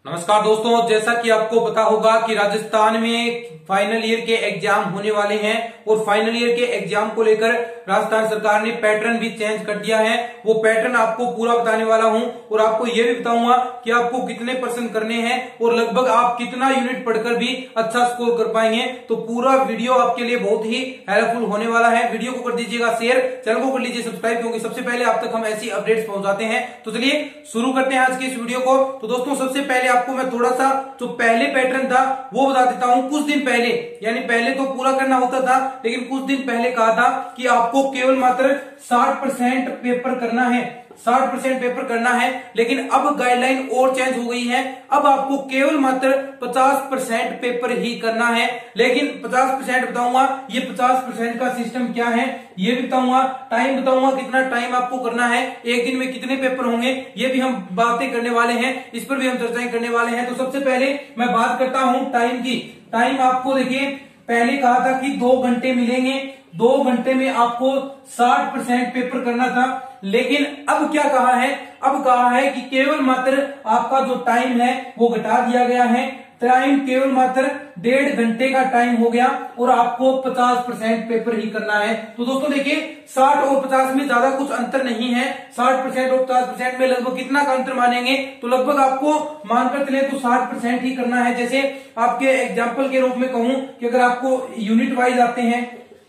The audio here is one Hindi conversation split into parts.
नमस्कार दोस्तों, जैसा कि आपको पता होगा कि राजस्थान में फाइनल ईयर के एग्जाम होने वाले हैं और फाइनल ईयर के एग्जाम को लेकर राजस्थान सरकार ने पैटर्न भी चेंज कर दिया है। वो पैटर्न आपको पूरा बताने वाला हूं और आपको ये भी बताऊंगा कि आपको कितने परसेंट करने हैं और लगभग आप कितना यूनिट पढ़कर भी अच्छा स्कोर कर पाएंगे। तो पूरा वीडियो आपके लिए बहुत ही हेल्पफुल होने वाला है। वीडियो को कर दीजिएगा शेयर, चैनल को कर लीजिए सब्सक्राइब, क्योंकि सबसे पहले आप तक हम ऐसी अपडेट्स पहुंचाते हैं। तो चलिए शुरू करते हैं आज की इस वीडियो को। तो दोस्तों, सबसे पहले आपको मैं थोड़ा सा जो पहले पैटर्न था वो बता देता हूं। कुछ दिन पहले, यानी पहले तो पूरा करना होता था, लेकिन कुछ दिन पहले कहा था कि आपको केवल मात्र 60% पेपर करना है, 60% पेपर करना है। लेकिन अब गाइडलाइन और चेंज हो गई है। अब आपको केवल मात्र 50% पेपर ही करना है। लेकिन 50% बताऊंगा, ये 50% का सिस्टम क्या है ये भी बताऊंगा, टाइम बताऊंगा कितना टाइम आपको करना है, एक दिन में कितने पेपर होंगे ये भी हम बातें करने वाले हैं, इस पर भी हम चर्चाएं करने वाले हैं। तो सबसे पहले मैं बात करता हूं टाइम की। टाइम आपको देखिए, पहले कहा था कि 2 घंटे मिलेंगे, 2 घंटे में आपको 60% पेपर करना था। लेकिन अब क्या कहा है, अब कहा है कि केवल मात्र आपका जो टाइम है वो घटा दिया गया है। टाइम केवल मात्र 1.5 घंटे का टाइम हो गया और आपको 50% पेपर ही करना है। तो दोस्तों देखिए, 60 और 50 में ज्यादा कुछ अंतर नहीं है। 60% और 50% में लगभग कितना का अंतर मानेंगे, तो लगभग आपको मानकर चले तो 60% ही करना है। जैसे आपके एग्जाम्पल के रूप में कहूं कि अगर आपको यूनिट वाइज आते हैं,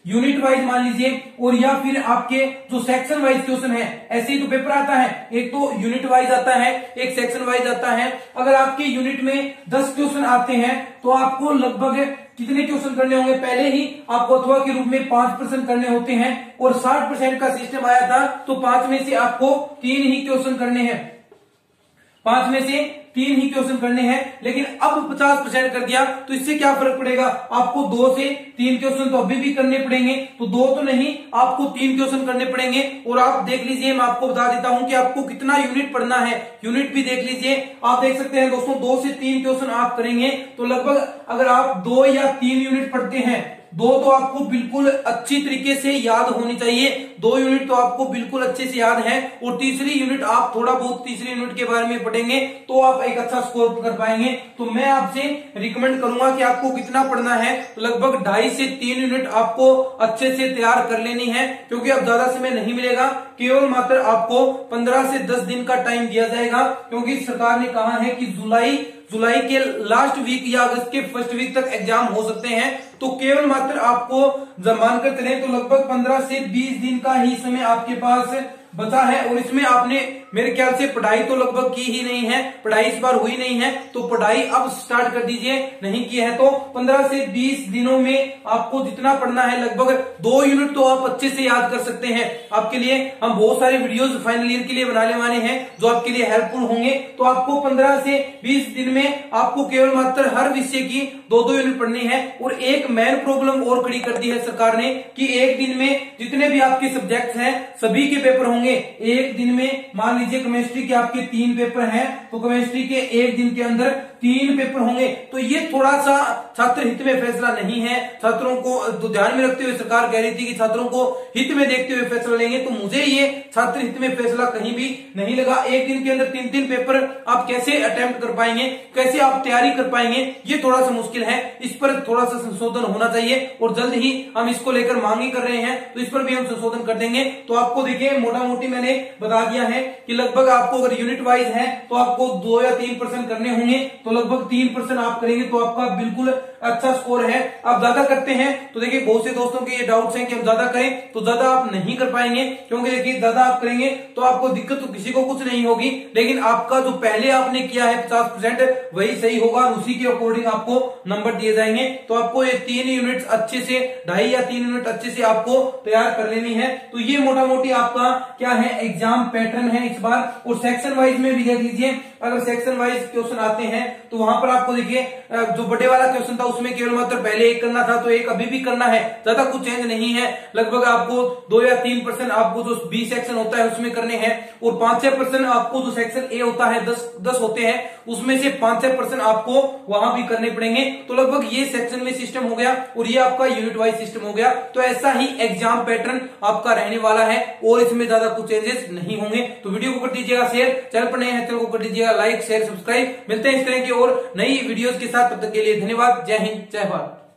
यूनिट वाइज मान लीजिए, और या फिर आपके जो सेक्शन वाइज क्वेश्चन है, ऐसे ही तो पेपर आता है, एक तो यूनिट वाइज आता है, एक सेक्शन वाइज आता है। अगर आपके यूनिट में 10 क्वेश्चन आते हैं तो आपको लगभग कितने क्वेश्चन करने होंगे, पहले ही आपको अथवा के रूप में 5% करने होते हैं। और 60% का सिस्टम आया था तो 5 में से आपको 3 ही क्वेश्चन करने हैं, 5 में से 3 ही क्वेश्चन करने हैं। लेकिन अब 50% कर दिया तो इससे क्या फर्क पड़ेगा, आपको 2 से 3 क्वेश्चन तो अभी भी करने पड़ेंगे। तो 2 तो नहीं, आपको 3 क्वेश्चन करने पड़ेंगे। और आप देख लीजिए, मैं आपको बता देता हूं कि आपको कितना यूनिट पढ़ना है, यूनिट भी देख लीजिए। आप देख सकते हैं दोस्तों, 2 से 3 क्वेश्चन आप करेंगे तो लगभग अगर आप 2 या 3 यूनिट पढ़ते हैं, 2 तो आपको बिल्कुल अच्छी तरीके से याद होनी चाहिए, 2 यूनिट तो आपको बिल्कुल अच्छे से याद है। और तीसरी यूनिट आप थोड़ा बहुत तीसरी यूनिट के बारे में पढ़ेंगे तो आप एक अच्छा स्कोर कर पाएंगे। तो मैं आपसे रिकमेंड करूंगा कि आपको कितना पढ़ना है, तो लगभग 2.5 से 3 यूनिट आपको अच्छे से तैयार कर लेनी है, क्योंकि अब ज्यादा समय नहीं मिलेगा। केवल मात्र आपको 15 से 10 दिन का टाइम दिया जाएगा, क्योंकि सरकार ने कहा है कि जुलाई के लास्ट वीक या अगस्त के फर्स्ट वीक तक एग्जाम हो सकते हैं। तो केवल मात्र आपको जब मानकर चले तो लगभग 15 से 20 दिन का ही समय आपके पास बचा है। और इसमें आपने मेरे ख्याल से पढ़ाई तो लगभग की ही नहीं है, पढ़ाई इस बार हुई नहीं है, तो पढ़ाई अब स्टार्ट कर दीजिए, नहीं की है तो 15 से 20 दिनों में आपको जितना पढ़ना है, लगभग 2 यूनिट तो आप अच्छे से याद कर सकते हैं। आपके लिए हम बहुत सारे वीडियोस फाइनल ईयर के लिए बनाने वाले हैं जो आपके लिए हेल्पफुल होंगे। तो आपको 15 से 20 दिन में आपको केवल मात्र हर विषय की 2-2 यूनिट पढ़नी है। और एक मेन प्रॉब्लम और खड़ी कर दी है सरकार ने कि एक दिन में जितने भी आपके सब्जेक्ट्स हैं सभी के पेपर होंगे। एक दिन में मान लीजिए केमिस्ट्री के आपके 3 पेपर हैं, तो केमिस्ट्री के एक दिन के अंदर 3 पेपर होंगे। तो ये थोड़ा सा छात्र हित में फैसला नहीं है। छात्रों को तो ध्यान में रखते हुए सरकार कह रही थी कि छात्रों को हित में देखते हुए फैसला लेंगे, तो मुझे ये छात्र हित में फैसला कहीं भी नहीं लगा। एक दिन के अंदर 3-3 पेपर आप कैसे अटेम्प्ट कर पाएंगे, कैसे आप तैयारी कर पाएंगे, ये थोड़ा सा मुश्किल है। इस पर थोड़ा सा संशोधन होना चाहिए और जल्द ही हम इसको लेकर मांगे कर रहे हैं, तो इस पर भी हम संशोधन कर देंगे। तो आपको देखिए, मोटा मोटी मैंने बता दिया है कि लगभग आपको अगर यूनिट वाइज है तो आपको 2 या 3% करने होंगे, तो लगभग 3% आप करेंगे तो आपका बिल्कुल अच्छा स्कोर है। आप ज्यादा करते हैं तो देखिए, बहुत से दोस्तों के ये डाउट्स हैं कि हम ज्यादा करें, तो ज्यादा आप नहीं कर पाएंगे, क्योंकि देखिए ज्यादा आप करेंगे तो आपको दिक्कत तो किसी को कुछ नहीं होगी, लेकिन आपका जो पहले आपने किया है 50% वही सही होगा और उसी के अकॉर्डिंग आपको नंबर दिए जाएंगे। तो आपको ये 3 यूनिट अच्छे से, 2.5 या 3 यूनिट अच्छे से आपको तैयार कर लेनी है। तो ये मोटा मोटी आपका क्या है, एग्जाम पैटर्न है इस बार। और सेक्शन वाइज में भी देख लीजिए, अगर सेक्शन वाइज क्वेश्चन आते हैं तो वहां पर आपको देखिए, जो बड़े वाला क्वेश्चन था उसमें केवल मात्र पहले 1 करना था, तो 1 अभी भी करना है, ज्यादा कुछ चेंज नहीं है। लगभग आपको 2 या 3% आपको जो बी सेक्शन होता है उसमें करने हैं, और 5-6% आपको जो सेक्शन ए होता है, 10 होते हैं, उसमें से 5-6% आपको वहां भी करने पड़ेंगे। तो लगभग ये सेक्शन में सिस्टम हो गया और ये आपका यूनिट वाइज सिस्टम हो गया। तो ऐसा ही एग्जाम पैटर्न आपका रहने वाला है और इसमें ज्यादा कुछ चेंजेस नहीं होंगे। तो वीडियो वीडियो को कर दीजिएगा शेयर, चैनल पर नए हैं चैनल को कर दीजिएगा लाइक शेयर सब्सक्राइब। मिलते हैं इस तरह की और नई वीडियोस के साथ, तब तक के लिए धन्यवाद। जय हिंद जय भारत।